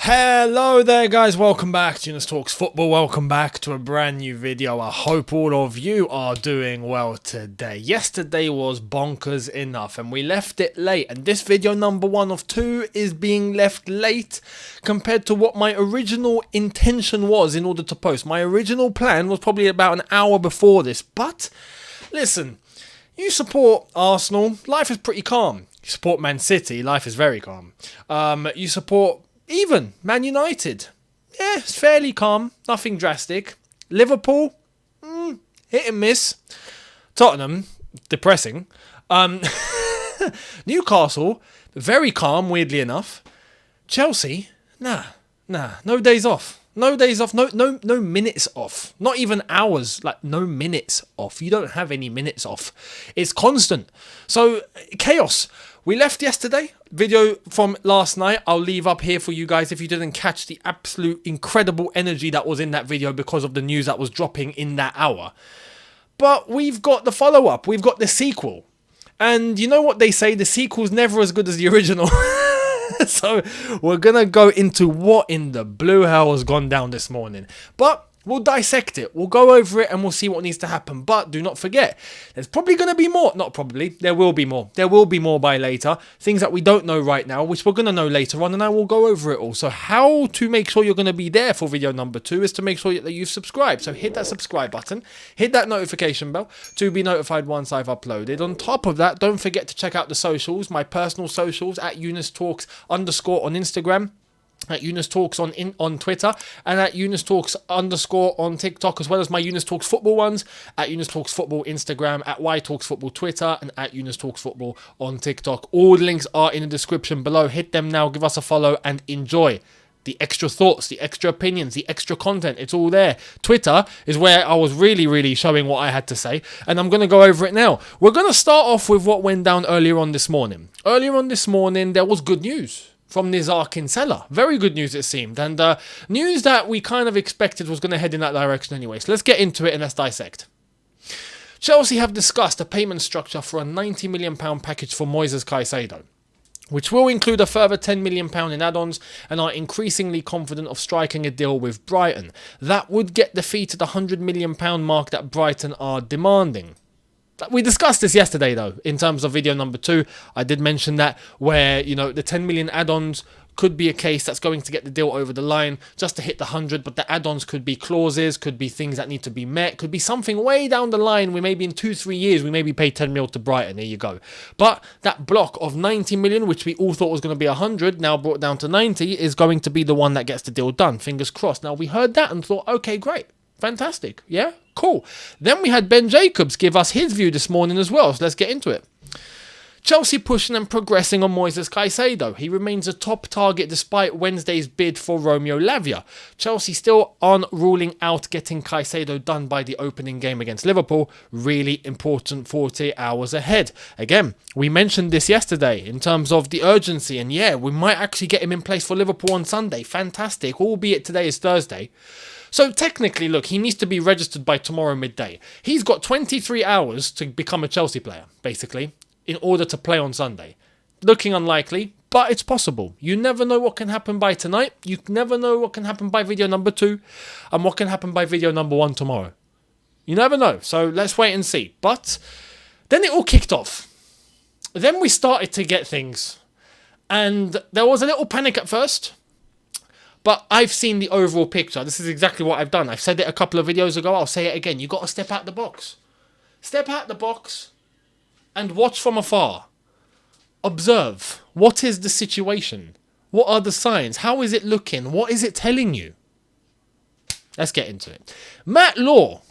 Hello there guys, welcome back to Younes Talks Football, welcome back to a brand new video. I hope all of you are doing well today. Yesterday was bonkers enough and we left it late, and this video number 1 of 2 is being left late compared to what my original intention was in order to post. My original plan was probably about an hour before this, but listen, you support Arsenal, life is pretty calm. You support Man City, life is very calm. You support even Man United, yeah, it's fairly calm, nothing drastic. Liverpool, hit and miss. Tottenham, depressing. Newcastle, very calm, weirdly enough. Chelsea, no days off. No days off, no minutes off. Not even hours, like no minutes off. You don't have any minutes off. It's constant. So, chaos. We left yesterday, video from last night, I'll leave up here for you guys if you didn't catch the absolute incredible energy that was in that video because of the news that was dropping in that hour. But we've got the follow-up, we've got the sequel. And you know what they say, the sequel's never as good as the original. So we're gonna go into what in the blue hell has gone down this morning. But we'll dissect it, we'll go over it and we'll see what needs to happen. But do not forget, there's probably going to be more. Not probably, there will be more. There will be more by later. Things that we don't know right now, which we're going to know later on, and I will go over it all. So how to make sure you're going to be there for video number 2 is to make sure that you've subscribed. So hit that subscribe button, hit that notification bell to be notified once I've uploaded. On top of that, don't forget to check out the socials, my personal socials at Younes Talks _ on Instagram, at Younes Talks on Twitter, and at Younes Talks _ on TikTok, as well as my Younes Talks Football ones, at Younes Talks Football Instagram, at Y Talks Football Twitter, and at Younes Talks Football on TikTok. All the links are in the description below. Hit them now, give us a follow, and enjoy the extra thoughts, the extra opinions, the extra content. It's all there. Twitter is where I was really showing what I had to say, and I'm going to go over it now. We're going to start off with what went down earlier on this morning. Earlier on this morning, there was good news from Nizar Kinsella. Very good news, it seemed. And news that we kind of expected was going to head in that direction anyway. So let's get into it and let's dissect. Chelsea have discussed a payment structure for a £90 million package for Moises Caicedo, which will include a further £10 million in add-ons, and are increasingly confident of striking a deal with Brighton. That would get the fee to the £100 million mark that Brighton are demanding. We discussed this yesterday though, in terms of video number 2. I did mention that where, you know, the 10 million add-ons could be a case that's going to get the deal over the line just to hit the 100, but the add-ons could be clauses, could be things that need to be met, could be something way down the line. We maybe in 2-3 years, we maybe pay 10 mil to Brighton, there you go. But that block of 90 million, which we all thought was going to be 100, now brought down to 90, is going to be the one that gets the deal done. Fingers crossed. Now we heard that and thought, okay, great. Fantastic. Yeah, cool. Then we had Ben Jacobs give us his view this morning as well. So let's get into it. Chelsea pushing and progressing on Moises Caicedo. He remains a top target despite Wednesday's bid for Romeo Lavia. Chelsea still aren't ruling out getting Caicedo done by the opening game against Liverpool. Really important 48 hours ahead. Again, we mentioned this yesterday in terms of the urgency. And yeah, we might actually get him in place for Liverpool on Sunday. Fantastic. Albeit today is Thursday. So technically, look, he needs to be registered by tomorrow midday. He's got 23 hours to become a Chelsea player, basically, in order to play on Sunday. Looking unlikely, but it's possible. You never know what can happen by tonight. You never know what can happen by video number 2 and what can happen by video number 1 tomorrow. You never know. So let's wait and see. But then it all kicked off. Then we started to get things. And there was a little panic at first. But I've seen the overall picture. This is exactly what I've done. I've said it a couple of videos ago. I'll say it again. You've got to step out the box. Step out the box and watch from afar. Observe. What is the situation? What are the signs? How is it looking? What is it telling you? Let's get into it. Matt Law.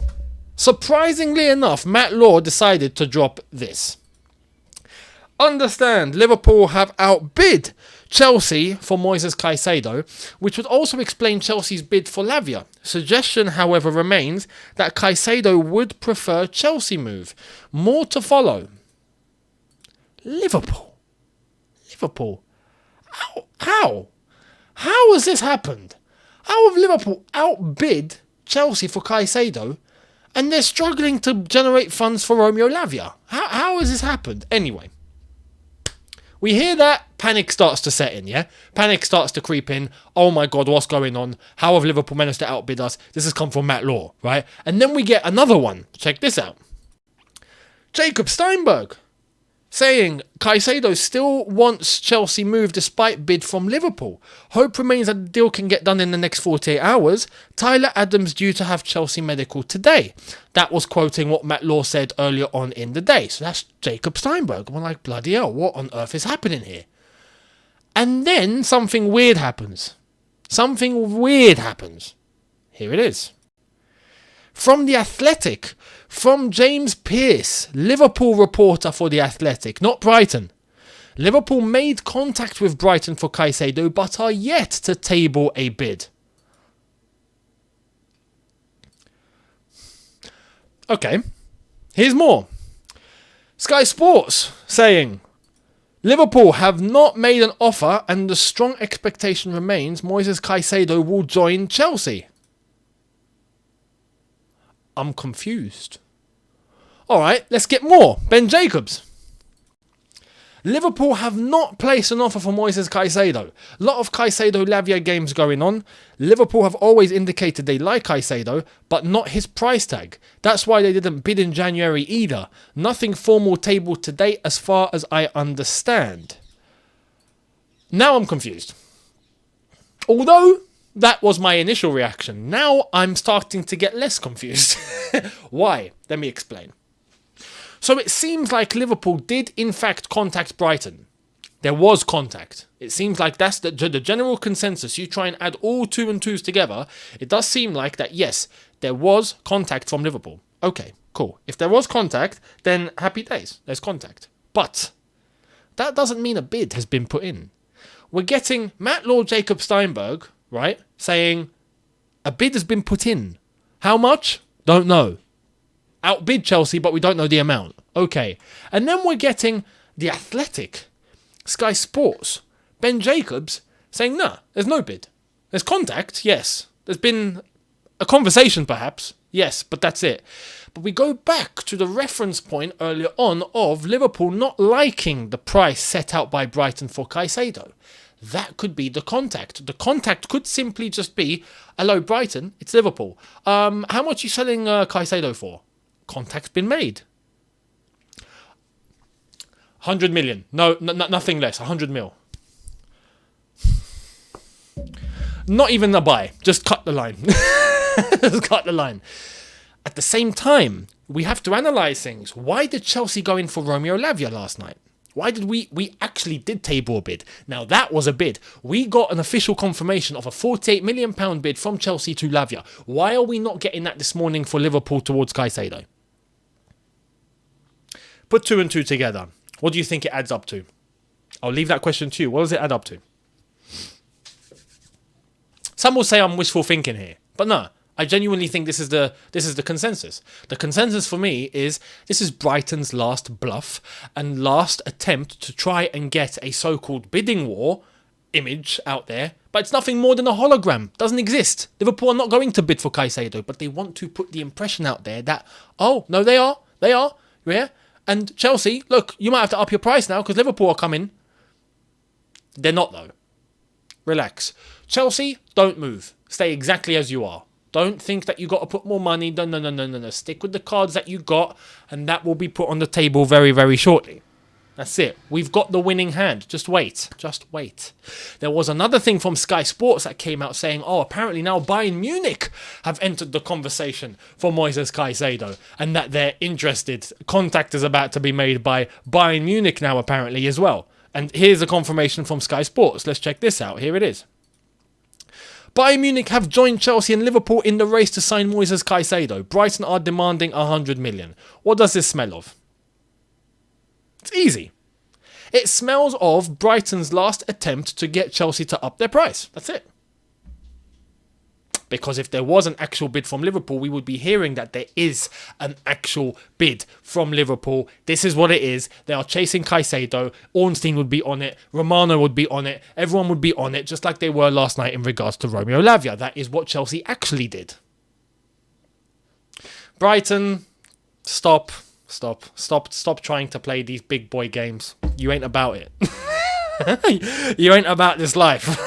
Surprisingly enough, Matt Law decided to drop this. Understand, Liverpool have outbid Chelsea for Moises Caicedo, which would also explain Chelsea's bid for Lavia. Suggestion, however, remains that Caicedo would prefer Chelsea move. More to follow. Liverpool. How has this happened? How have Liverpool outbid Chelsea for Caicedo and they're struggling to generate funds for Romeo Lavia? How has this happened? Anyway. We hear that, panic starts to set in, yeah? Panic starts to creep in. Oh my God, what's going on? How have Liverpool managed to outbid us? This has come from Matt Law, right? And then we get another one. Check this out. Jacob Steinberg saying Caicedo still wants Chelsea move despite bid from Liverpool. Hope remains that the deal can get done in the next 48 hours. Tyler Adams due to have Chelsea medical today. That was quoting what Matt Law said earlier on in the day. So that's Jacob Steinberg. We're like, bloody hell, what on earth is happening here? And then something weird happens. Something weird happens. Here it is. From The Athletic, from James Pearce, Liverpool reporter for The Athletic, not Brighton. Liverpool made contact with Brighton for Caicedo, but are yet to table a bid. Okay, here's more. Sky Sports saying, Liverpool have not made an offer and the strong expectation remains Moises Caicedo will join Chelsea. I'm confused. All right, let's get more. Ben Jacobs. Liverpool have not placed an offer for Moises Caicedo. A lot of Caicedo-Lavia games going on. Liverpool have always indicated they like Caicedo, but not his price tag. That's why they didn't bid in January either. Nothing formal tabled to date as far as I understand. Now I'm confused. Although that was my initial reaction. Now I'm starting to get less confused. Why? Let me explain. So it seems like Liverpool did in fact contact Brighton. There was contact. It seems like that's the general consensus. You try and add all 2 and 2s together. It does seem like that, yes, there was contact from Liverpool. Okay, cool. If there was contact, then happy days. There's contact. But that doesn't mean a bid has been put in. We're getting Matt Law, Jacob Steinberg, right, saying a bid has been put in. How much? Don't know. Outbid Chelsea, but we don't know the amount. Okay. And then we're getting The Athletic, Sky Sports, Ben Jacobs saying, nah, there's no bid. There's contact, yes. There's been a conversation, perhaps. Yes, but that's it. But we go back to the reference point earlier on of Liverpool not liking the price set out by Brighton for Caicedo. That could be the contact. The contact could simply just be, hello Brighton, it's Liverpool. How much are you selling Caicedo for? Contact's been made. 100 million. No, nothing less. 100 mil. Not even a buy. Just cut the line. Just cut the line. At the same time, we have to analyse things. Why did Chelsea go in for Romeo Lavia last night? Why did we actually did table a bid? Now that was a bid. We got an official confirmation of a £48 million bid from Chelsea to Lavia. Why are we not getting that this morning for Liverpool towards Caicedo? Put 2 and 2 together. What do you think it adds up to? I'll leave that question to you. What does it add up to? Some will say I'm wishful thinking here, but no. I genuinely think this is the consensus. The consensus for me is this is Brighton's last bluff and last attempt to try and get a so-called bidding war image out there, but it's nothing more than a hologram. Doesn't exist. Liverpool are not going to bid for Caicedo, but they want to put the impression out there that, oh, no, they are, yeah? And Chelsea, look, you might have to up your price now because Liverpool are coming. They're not, though. Relax. Chelsea, don't move. Stay exactly as you are. Don't think that you got to put more money. No. Stick with the cards that you got, and that will be put on the table very, very shortly. That's it. We've got the winning hand. Just wait. Just wait. There was another thing from Sky Sports that came out saying, oh, apparently now Bayern Munich have entered the conversation for Moises Caicedo, and that they're interested. Contact is about to be made by Bayern Munich now, apparently, as well. And here's a confirmation from Sky Sports. Let's check this out. Here it is. Bayern Munich have joined Chelsea and Liverpool in the race to sign Moises Caicedo. Brighton are demanding 100 million. What does this smell of? It's easy. It smells of Brighton's last attempt to get Chelsea to up their price. That's it. Because if there was an actual bid from Liverpool, we would be hearing that there is an actual bid from Liverpool. This is what it is. They are chasing Caicedo. Ornstein would be on it. Romano would be on it. Everyone would be on it, just like they were last night in regards to Romeo Lavia. That is what Chelsea actually did. Brighton, stop trying to play these big boy games. You ain't about it. You ain't about this life.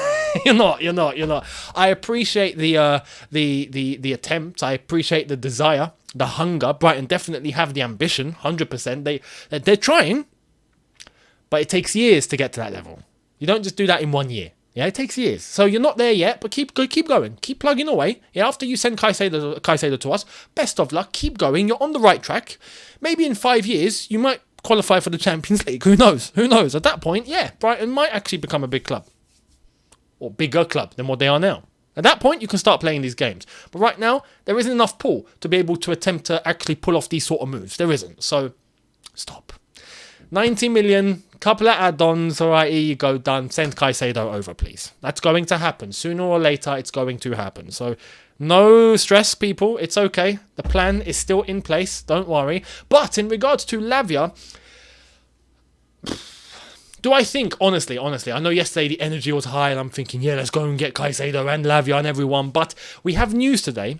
You're not. I appreciate the attempt. I appreciate the desire, the hunger. Brighton definitely have the ambition, 100%. They're trying, but it takes years to get to that level. You don't just do that in 1 year. Yeah, it takes years. So you're not there yet, but keep going. Keep plugging away. Yeah, after you send Caicedo to us, best of luck. Keep going. You're on the right track. Maybe in 5 years, you might qualify for the Champions League. Who knows? At that point, yeah, Brighton might actually become a big club. Or bigger club than what they are now. At that point, you can start playing these games. But right now, there isn't enough pull to be able to attempt to actually pull off these sort of moves. There isn't. So, stop. 90 million, couple of add-ons, all right, here you go, done. Send Caicedo over, please. That's going to happen. Sooner or later, it's going to happen. So, no stress, people. It's okay. The plan is still in place. Don't worry. But in regards to Lavia, do I think, honestly, I know yesterday the energy was high and I'm thinking, yeah, let's go and get Caicedo and Lavia and everyone. But we have news today.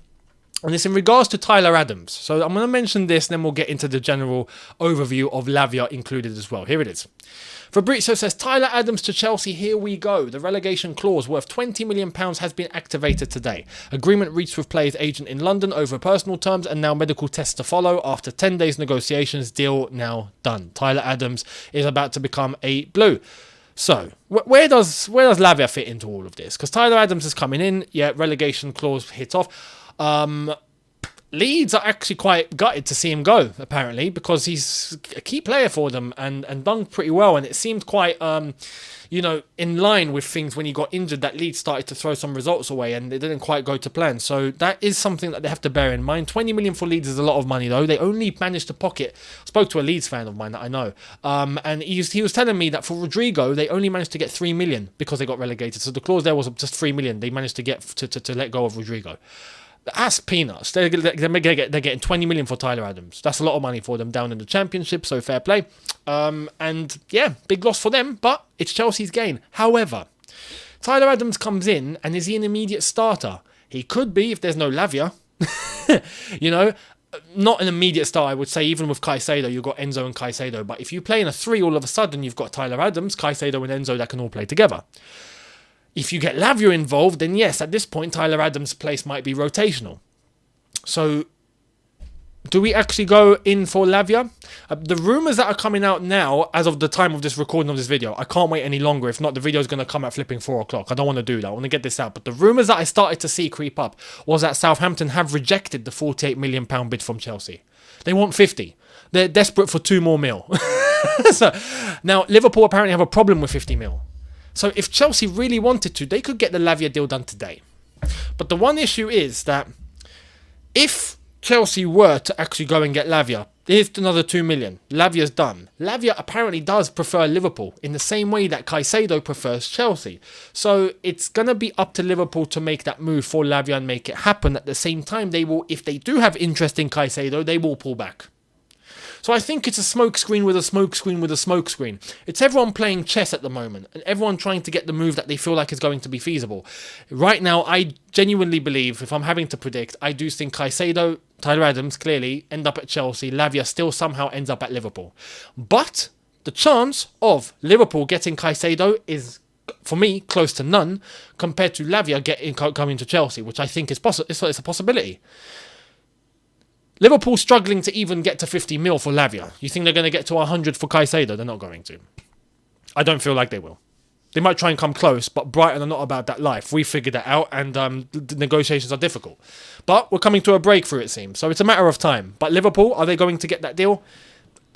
And it's in regards to Tyler Adams. So I'm going to mention this, then we'll get into the general overview of Lavia included as well. Here it is. Fabrizio says, Tyler Adams to Chelsea, here we go. The relegation clause worth £20 million has been activated today. Agreement reached with player's agent in London over personal terms and now medical tests to follow. After 10 days negotiations, deal now done. Tyler Adams is about to become a Blue. So, where does Lavia fit into all of this? Because Tyler Adams is coming in, yeah, relegation clause hit off. Leeds are actually quite gutted to see him go, apparently, because he's a key player for them and done pretty well. And it seemed quite, in line with things when he got injured, that Leeds started to throw some results away and they didn't quite go to plan. So that is something that they have to bear in mind. 20 million for Leeds is a lot of money, though. They only managed to pocket. I spoke to a Leeds fan of mine that I know. And he was telling me that for Rodrigo, they only managed to get 3 million because they got relegated. So the clause there was just 3 million. They managed to get to let go of Rodrigo. That's peanuts. They're getting 20 million for Tyler Adams. That's a lot of money for them down in the Championship, so fair play. And yeah, big loss for them, but it's Chelsea's gain. However, Tyler Adams comes in, and is he an immediate starter? He could be if there's no Lavia. Not an immediate start, I would say. Even with Caicedo, you've got Enzo and Caicedo. But if you play in a 3, all of a sudden, you've got Tyler Adams, Caicedo and Enzo that can all play together. If you get Lavia involved, then yes, at this point, Tyler Adams' place might be rotational. So, do we actually go in for Lavia? The rumours that are coming out now, as of the time of this recording of this video, I can't wait any longer. If not, the video is going to come at flipping 4 o'clock. I don't want to do that. I want to get this out. But the rumours that I started to see creep up was that Southampton have rejected the £48 million bid from Chelsea. They want 50. They're desperate for 2 more mil. So, now, Liverpool apparently have a problem with 50 mil. So if Chelsea really wanted to, they could get the Lavia deal done today. But the one issue is that if Chelsea were to actually go and get Lavia, here's another 2 million. Lavia's done. Lavia apparently does prefer Liverpool in the same way that Caicedo prefers Chelsea. So it's going to be up to Liverpool to make that move for Lavia and make it happen. At the same time, they will, if they do have interest in Caicedo, they will pull back. So I think it's a smokescreen with a smokescreen with a smokescreen. It's everyone playing chess at the moment and everyone trying to get the move that they feel like is going to be feasible. Right now, I genuinely believe, if I'm having to predict, I do think Caicedo, Tyler Adams, clearly end up at Chelsea. Lavia still somehow ends up at Liverpool. But the chance of Liverpool getting Caicedo is, for me, close to none compared to Lavia coming to Chelsea, which I think is it's a possibility. Liverpool struggling to even get to 50 mil for Lavia. You think they're going to get to 100 for Caicedo? They're not going to. I don't feel like they will. They might try and come close, but Brighton are not about that life. We figured that out, and the negotiations are difficult. But we're coming to a breakthrough, it seems. So it's a matter of time. But Liverpool, are they going to get that deal?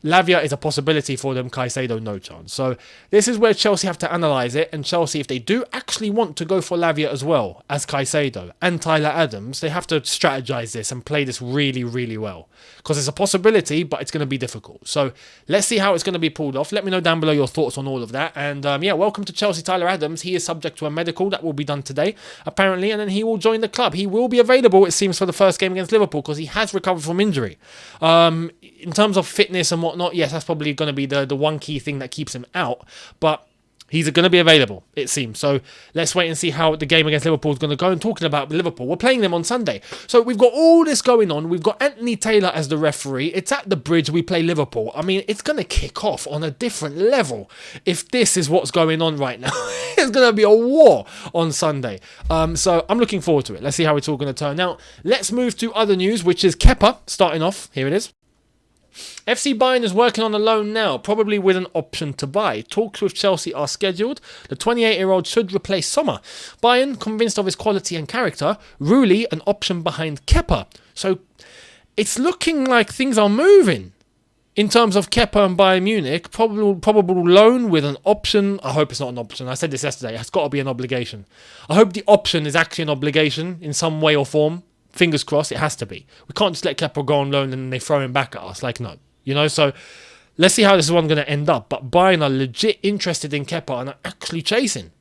Lavia is a possibility for them. Caicedo, no chance. So this is where Chelsea have to analyse it. And Chelsea, if they do actually want to go for Lavia as well as Caicedo and Tyler Adams, they have to strategize this and play this really, really well. Because it's a possibility, but it's going to be difficult. So let's see how it's going to be pulled off. Let me know down below your thoughts on all of that. And welcome to Chelsea, Tyler Adams. He is subject to a medical that will be done today, apparently. And then he will join the club. He will be available, it seems, for the first game against Liverpool because he has recovered from injury. In terms of fitness and whatnot, yes, that's probably going to be the one key thing that keeps him out. But He's going to be available, it seems. So let's wait and see how the game against Liverpool is going to go. And talking about Liverpool, we're playing them on Sunday. So we've got all this going on. We've got Anthony Taylor as the referee. It's at the Bridge. We play Liverpool. I mean, it's going to kick off on a different level if this is what's going on right now. It's going to be a war on Sunday. So I'm looking forward to it. Let's see how it's all going to turn out. Let's move to other news, which is Kepa starting off. Here it is. FC Bayern is working on a loan now, probably with an option to buy. Talks with Chelsea are scheduled. The 28-year-old should replace Sommer. Bayern, convinced of his quality and character. Rulli, an option behind Kepa. So it's looking like things are moving in terms of Kepa and Bayern Munich. Probable loan with an option. I hope it's not an option. I said this yesterday. It's got to be an obligation. I hope the option is actually an obligation in some way or form. Fingers crossed, it has to be. We can't just let Kepa go on loan and they throw him back at us. Like, no. So let's see how this one going to end up. But Bayern are legit interested in Kepa and are actually chasing.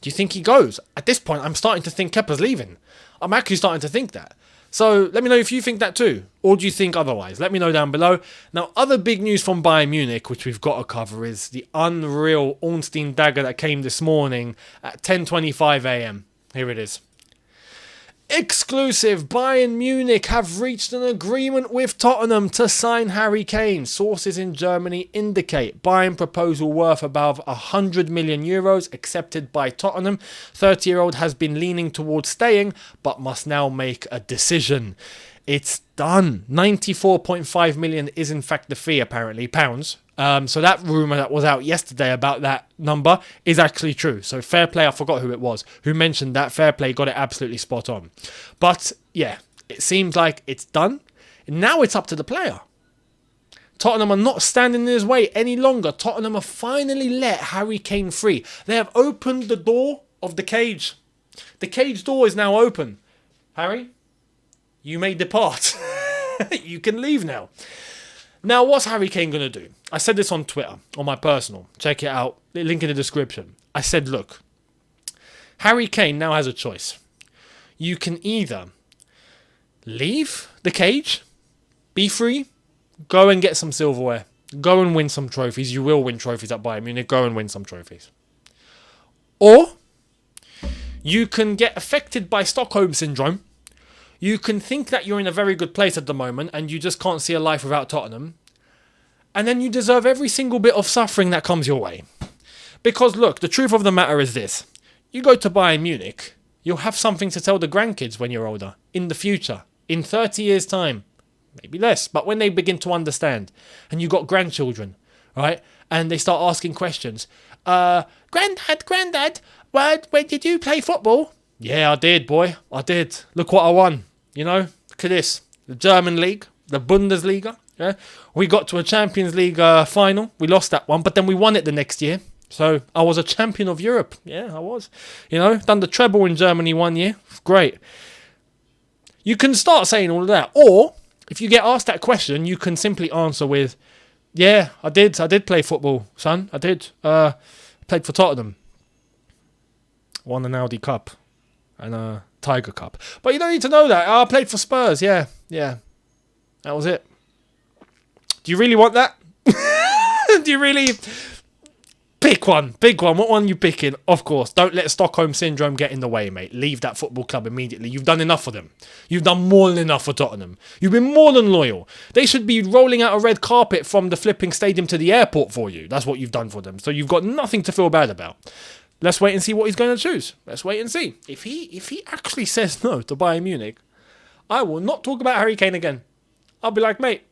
Do you think he goes? At this point, I'm starting to think Kepa's leaving. I'm actually starting to think that. So let me know if you think that too. Or do you think otherwise? Let me know down below. Now, other big news from Bayern Munich, which we've got to cover, is the unreal Ornstein dagger that came this morning at 10:25 a.m. Here it is. Exclusive, Bayern Munich have reached an agreement with Tottenham to sign Harry Kane. Sources in Germany indicate Bayern proposal worth above 100 million euros accepted by Tottenham. 30-year-old has been leaning towards staying, but must now make a decision. It's done. 94.5 million is in fact the fee, apparently, pounds. So that rumour that was out yesterday about that number is actually true. So fair play, I forgot who it was, who mentioned that. Fair play, got it absolutely spot on. But yeah, it seems like it's done. Now it's up to the player. Tottenham are not standing in his way any longer. Tottenham have finally let Harry Kane free. They have opened the door of the cage. The cage door is now open. Harry, you may depart. You can leave now. Now, what's Harry Kane going to do? I said this on Twitter, on my personal. Check it out. Link in the description. I said, look, Harry Kane now has a choice. You can either leave the cage, be free, go and get some silverware, go and win some trophies. You will win trophies at Bayern Munich. Go and win some trophies. Or you can get affected by Stockholm Syndrome. You can think that you're in a very good place at the moment and you just can't see a life without Tottenham. And then you deserve every single bit of suffering that comes your way. Because look, the truth of the matter is this. You go to Bayern Munich, you'll have something to tell the grandkids when you're older, in the future, in 30 years' time. Maybe less, but when they begin to understand. And you got grandchildren, right? And they start asking questions. Granddad, when did you play football? Yeah, I did, boy. I did. Look what I won. Look at this. The German League, the Bundesliga. Yeah, we got to a Champions League final. We lost that one, but then we won it the next year. So I was a champion of Europe. Yeah, I was. Done the treble in Germany 1 year. Great. You can start saying all of that. Or, if you get asked that question, you can simply answer with, yeah, I did. I did play football, son. I did. Played for Tottenham. Won an Audi Cup. And a Tiger Cup. But you don't need to know that. I played for Spurs. Yeah. That was it. Do you really want that? Do you really? Pick one. What one are you picking? Of course. Don't let Stockholm Syndrome get in the way, mate. Leave that football club immediately. You've done enough for them. You've done more than enough for Tottenham. You've been more than loyal. They should be rolling out a red carpet from the flipping stadium to the airport for you. That's what you've done for them. So you've got nothing to feel bad about. Let's wait and see what he's going to choose. Let's wait and see. If he actually says no to Bayern Munich, I will not talk about Harry Kane again. I'll be like, mate,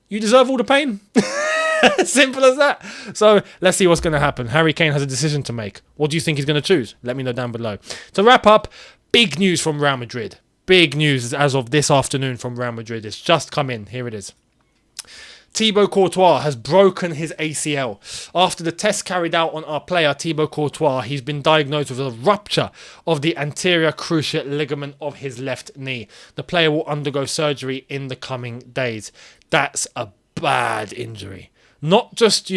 you deserve all the pain. Simple as that. So let's see what's going to happen. Harry Kane has a decision to make. What do you think he's going to choose? Let me know down below. To wrap up, big news from Real Madrid. Big news as of this afternoon from Real Madrid. It's just come in. Here it is. Thibaut Courtois has broken his ACL. After the test carried out on our player, Thibaut Courtois, he's been diagnosed with a rupture of the anterior cruciate ligament of his left knee. The player will undergo surgery in the coming days. That's a bad injury. Not just,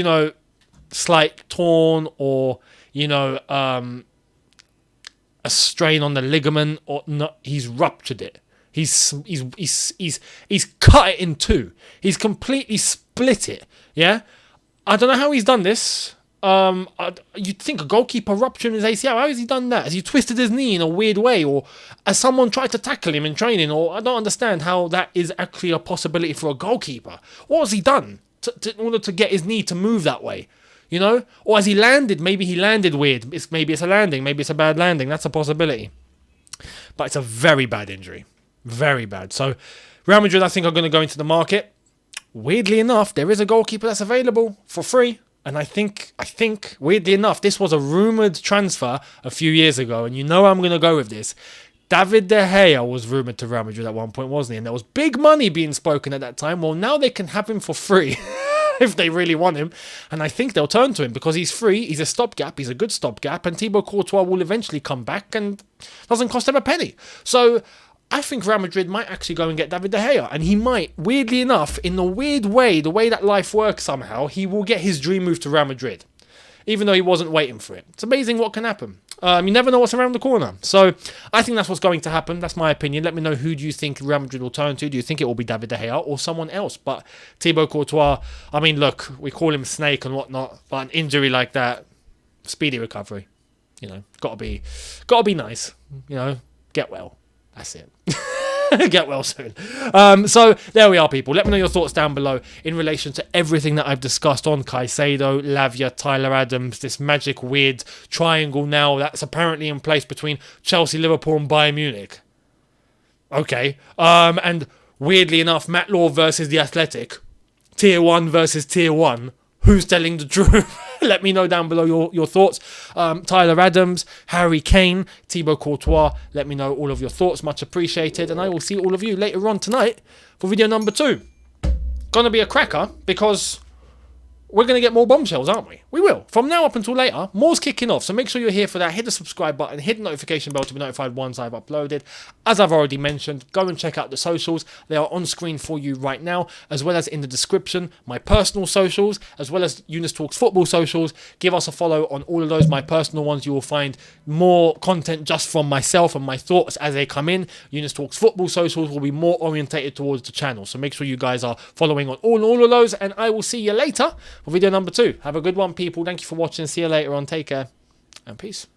slight torn or, a strain on the ligament, or not. He's ruptured it. He's cut it in two. He's completely split it. Yeah, I don't know how he's done this. You'd think a goalkeeper rupturing his ACL. How has he done that? Has he twisted his knee in a weird way? Or has someone tried to tackle him in training? Or I don't understand how that is actually a possibility for a goalkeeper. What has he done in order to get his knee to move that way? You know? Or has he landed? Maybe he landed weird. Maybe it's a landing. Maybe it's a bad landing. That's a possibility. But it's a very bad injury. Very bad. So Real Madrid, I think, are going to go into the market. Weirdly enough, there is a goalkeeper that's available for free. And I think, weirdly enough, this was a rumoured transfer a few years ago. And you know I'm going to go with this. David De Gea was rumoured to Real Madrid at one point, wasn't he? And there was big money being spoken at that time. Well, now they can have him for free if they really want him. And I think they'll turn to him because he's free. He's a stopgap. He's a good stopgap. And Thibaut Courtois will eventually come back and doesn't cost them a penny. So I think Real Madrid might actually go and get David De Gea. And he might, weirdly enough, in the weird way, the way that life works somehow, he will get his dream move to Real Madrid. Even though he wasn't waiting for it. It's amazing what can happen. You never know what's around the corner. So I think that's what's going to happen. That's my opinion. Let me know who do you think Real Madrid will turn to. Do you think it will be David De Gea or someone else? But Thibaut Courtois, I mean, look, we call him Snake and whatnot, but an injury like that, speedy recovery. You know, gotta be nice. You know, get well. That's it. Get well soon. So there we are, people. Let me know your thoughts down below in relation to everything that I've discussed on Caicedo, Lavia, Tyler Adams, this magic weird triangle now that's apparently in place between Chelsea, Liverpool and Bayern Munich. Okay. And weirdly enough, Matt Law versus the Athletic. Tier 1 versus Tier 1. Who's telling the truth? Let me know down below your thoughts. Tyler Adams, Harry Kane, Thibaut Courtois. Let me know all of your thoughts. Much appreciated. And I will see all of you later on tonight for video number 2. Gonna be a cracker because we're going to get more bombshells, aren't we? We will. From now up until later, more's kicking off. So make sure you're here for that. Hit the subscribe button. Hit the notification bell to be notified once I've uploaded. As I've already mentioned, go and check out the socials. They are on screen for you right now, as well as in the description, my personal socials, as well as Younes Talks Football socials. Give us a follow on all of those, my personal ones. You will find more content just from myself and my thoughts as they come in. Younes Talks Football socials will be more orientated towards the channel. So make sure you guys are following on all of those, and I will see you later for video number 2. Have a good one, people. Thank you for watching. See you later on. Take care and peace.